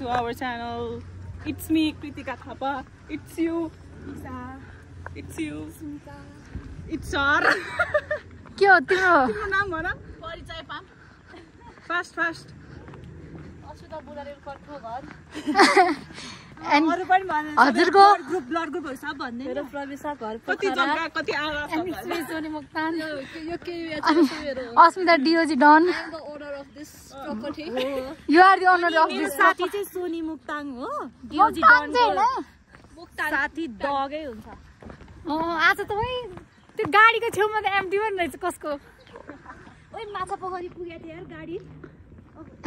to our channel. It's me, Kritika Thapa. It's you, Isa. It's you, Smita. It's Sar. के हो तिम्रो नाम भन परिचय पाम फास्ट अस्मिता बुढाले कठो घर अरु पनि भन हजुरको ग्रुप ब्लड ग्रुपहरु सब भन्ने मेरो प्रवेशा घर कति जग्गा कति आला सब सोनी मुक्तान यो के मेरो अस्मिता डिओजी done I am the owner of this property. You are the owner of this साथी चाहिँ सोनी मुक्ताङ हो डिओजी डन मुक्ताङ साथी डगै हुन्छ आज तपाई त्यो गाडीको छेउमा त एम्टी पनि रहेछ कसको ओइ माछा पोखरी पुगे थियो यार गाडी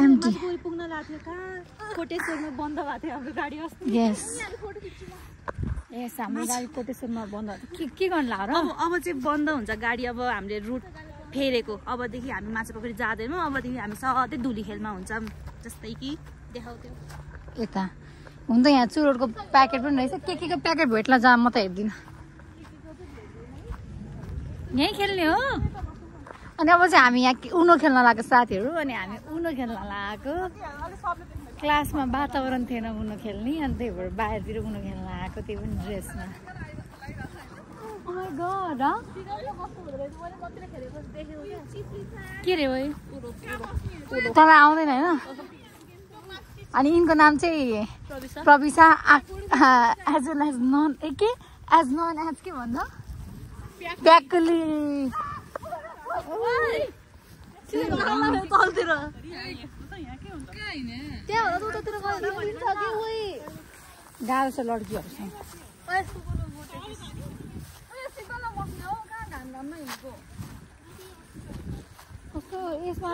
एम्टी माछा पोखरी पुग्न लाग्थ्यो कहाँ कोटेश्वरमा बन्द भएको थियो हाम्रो गाडी अस्ति यस हाम्रो गाडी कोटेश्वरमा बन्द भयो के गर्न लाग्यो र अब चाहिँ बन्द हुन्छ गाडी अब हामीले रुट फेरेको अबदेखि हामी माछा पोखरी जाँदैनौँ अबदेखि हामी सधैँ धुली खेलमा हुन्छौँ जस्तै कि देखाउँथ्यो यता हुन त यहाँ चुरोटको प्याकेट पनि रहेछ के को प्याकेट भेट्ला जा म त हेर्दिनँ यहीँ खेल्ने हो अनि अब चाहिँ हामी यहाँ उनो खेल्न लागेको साथीहरू अनि हामी उनो खेल्न लागेको क्लासमा वातावरण थिएन उनो खेल्ने अनि त्यही भएर बाहिरतिर उनो खेल्न लागेको त्यही पनि ड्रेसमा के रे भाइ तल आउँदैन होइन अनि यिनको नाम चाहिँ प्रविशा एज वेल एज नन के एज नन एज के भन्दा ब्याकली गाह्रो छ लड्कीहरूसँग यसमा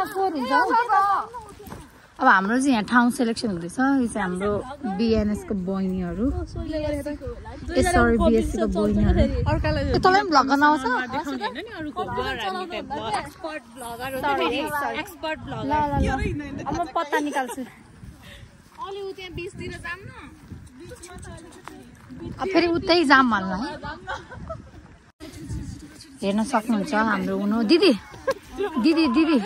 फोहोर हुन्छ अब हाम्रो चाहिँ यहाँ ठाउँ सेलेक्सन हुँदैछ यो चाहिँ हाम्रो बिएनएसको बहिनीहरू सरी बिएससीको बहिनीहरू तँलाई पनि भ्लग गर्न आउँछ अब म पत्ता निकाल्छु अब फेरि उतै जाम भन्नु है हेर्न सक्नुहुन्छ हाम्रो उनो दिदी दिदी दिदी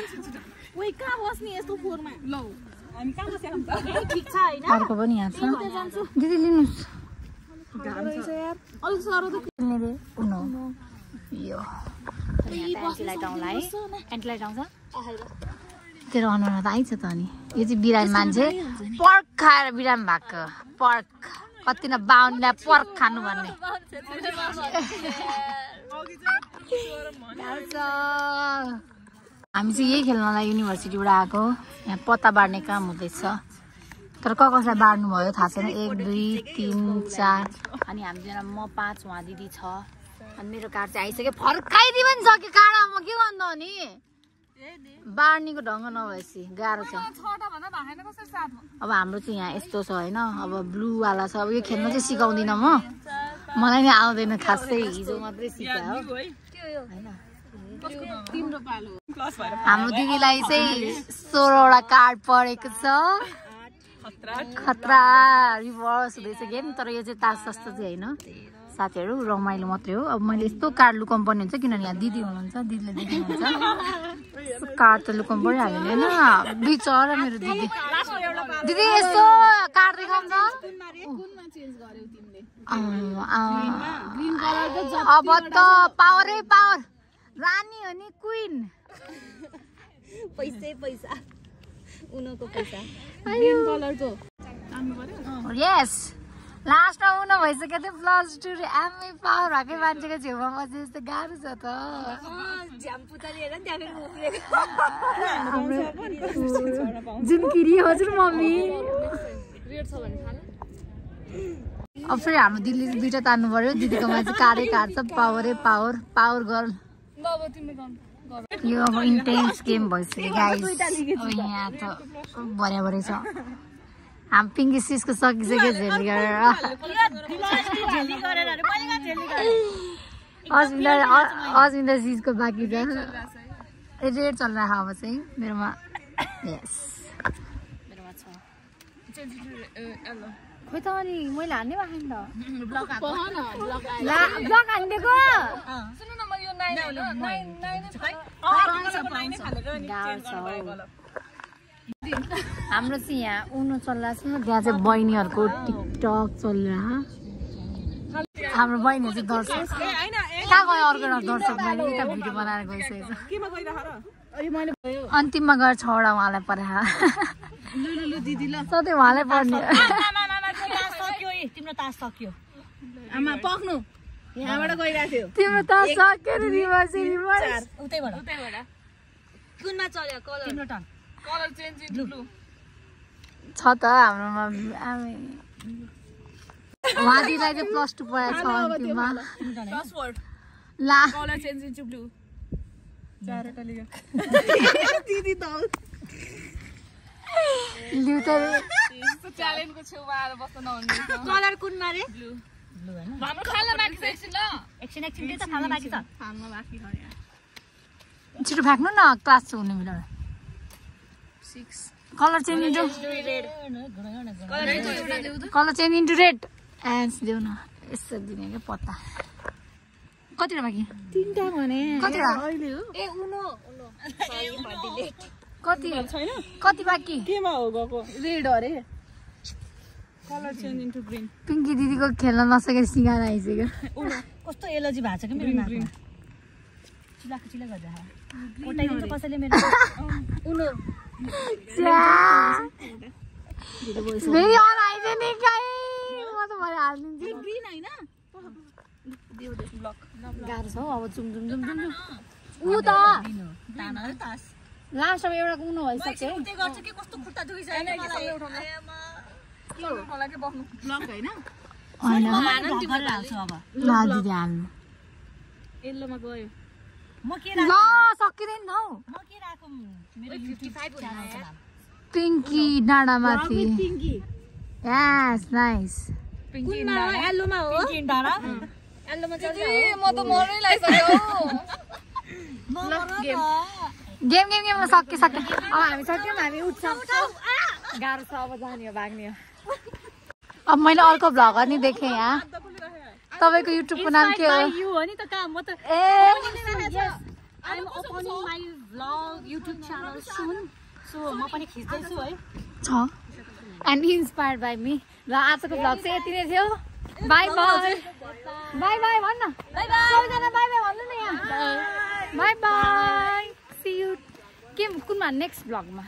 अर्को पनि यहाँ छ दिदी लिनुहोस् उनो यो एन्टीलाइट आउँछ तेरो अनुहार त आइछ त अनि यो चाहिँ बिरामी मान्छे पर्क खाएर बिरामी भएको पर्क कति न बाहुनलाई पर्क खानु भन्ने हामी चाहिँ यही खेल्नलाई युनिभर्सिटीबाट आएको यहाँ पत्ता बाड्ने काम हुँदैछ तर कसलाई बाड्नु भयो थाहा छैन 1 2 3 4 अनि हामीजना म 5 उहाँ दिदी 6 अनि मेरो कार्ड चाहिँ आइसक्यो फर्काइदिए पनि सक्यो कार्ड म के गर्नु अनि बाड्नेको ढङ्ग नभएपछि गाह्रो छ अब हाम्रो चाहिँ यहाँ यस्तो छ होइन अब ब्लूवाला छ अब यो खेल्न चाहिँ सिकाउँदिनँ मलाई नै आउँदैन खासै हिजो मात्रै सिकायो होइन हाम्रो दिदीलाई चाहिँ 16वटा कार्ड परेको छ खतरा रिभर्स हुँदैछ गेम तर यो चाहिँ तास जस्तो चाहिँ होइन साथीहरू रमाइलो मात्रै हो अब मैले यस्तो कार्ड लुकाउनु पर्ने हुन्छ किनभने यहाँ दिदी हुनुहुन्छ दिदीले देख्नुहुन्छ कार्ड त लुकाउनु परिहाल्यो होइन बिचरा मेरो दिदी दिदी यस्तो कार्ड देखाउँछ अब त पावरै पावर रानी हो नि क्वीन पैसा उनको पैसा ग्रीन कलरको यस लास्टमा उन भइसक्यो थियो +2 एमए पावर भएकै मान्छेको छेउमा बसे जस्तो गाह्रो छ त जुनकिरी हजुर मम्मी अब फेरि हाम्रो दिदीले 2टा तान्नु पर्यो दिदीकोमा चाहिँ कारै काट्छ पावरै पावर पावर गर्ल यो अब इन्टेन्स गेम भइसक्यो गाइस यहाँ त भर्या छ हाम पिङ्की सिसको सकिसक्यो झेली गरेर अजमिता सिसको बाँकी छ रेड चल रहा अब चाहिँ मेरोमा यस मेरोमा छ खोइ त अनि मैले हान्ने बाखेन त ब्लक हानिदिएको सुन्नु न म यो 9 हाम्रो चाहिँ यहाँ उनो चलिरहेको छ त्यहाँ चाहिँ बहिनीहरूको टिकटक चलिरह हाम्रो बहिनीहरू चाहिँ दर्शक कहाँ गयो अर्को दर्शक बहिनी यता भिडियो बनाएर गइसकेको छ अन्तिममा गएर 6 वटा उहाँलाई पठाएर सधैँ उहाँलाई पढ्ने तिम्रो तास सक्यो आमा पक्नु यहाँबाट गइरहेको थियो तिम्रो तास सक्यो रे रिभर्स उतैबाट कुनमा चल्यो कलर तिम्रो turn colour change in blue छ त हाम्रोमा वादीलाई चाहिँ +2 पढाएको छ अन्तिममा पासवर्ड ला कलर चेन्ज इन ब्लू चारवटा लियो दिदी दौ लिउ त च्यालेन्जको छेउमा आएर बस्न नहुने कलर कुनमा रे ब्लू ब्लू हैन हाम्रो खाना बाकी छ एकछिन ल एकछिन दे त खाना बाकी छ खाना बाकी छ यार छिटो फ्याक्नु न क्लास हुने बेला 6 colour change into red colour change into red एन्स देऊ न यसो दिने के पत्ता कतिवटा बाँकी 3टा भने कतिवटा अहिले हो ए उनो कति छैन कति बाँकी केमा हो गएको रेड अरे colour change into green Pinky दिदीको खेल्न नसकेर सिँगार आइसक्यो कस्तो एलर्जी भएको छ कि मेरो नाकमा चिला गर्दा कोटाइदिन्छ कसैले मेरो उनो फेरि अन आइज नि गाई म त भरे हाल्दिन्छु ग्रीन हैन गाह्रो छ हौ अब जुम ऊ त तास लास्टमा एउटाको उनो भइसक्यो उतै गर्छ कि कस्तो खुट्टा दुखिसक्यो मलाई मलाई के बक्नु ब्लक हैन हैन गरेर हाल्छु अब ला दिदी हाल्नु येल्लोमा गयो म के ल सकिदैन हौ म के राखौ मेरो 55 च्यानल छ नाम पिङ्की डाँडामाथि पिङ्की यस नाइस पिङ्की डाँडा येल्लोमा हो पिङ्की डाँडा येल्लोमा चल्छ म त मर्नै लागिसक्यो गेम सक्यो अब हामी सक्यौँ हामी उठ्छौँ गाह्रो छ अब जाने हो भाग्ने हो अब मैले अर्को भ्लगर नि देखेँ यहाँ तपाईँको युट्युबको नाम के हो यु हो नि त काम म त ए I'm opening my vlog YouTube channel soon. So म पनि खिच्दै छु है छ एन्ड इन्स्पायर्ड बाइ मी र आजको भ्लग चाहिँ यति नै थियो बाई बाई बाई बाई भन्न सबैजना बाई बाई भन्नु न यहाँ बाई बाई सी यु के कुनमा नेक्स्ट भ्लगमा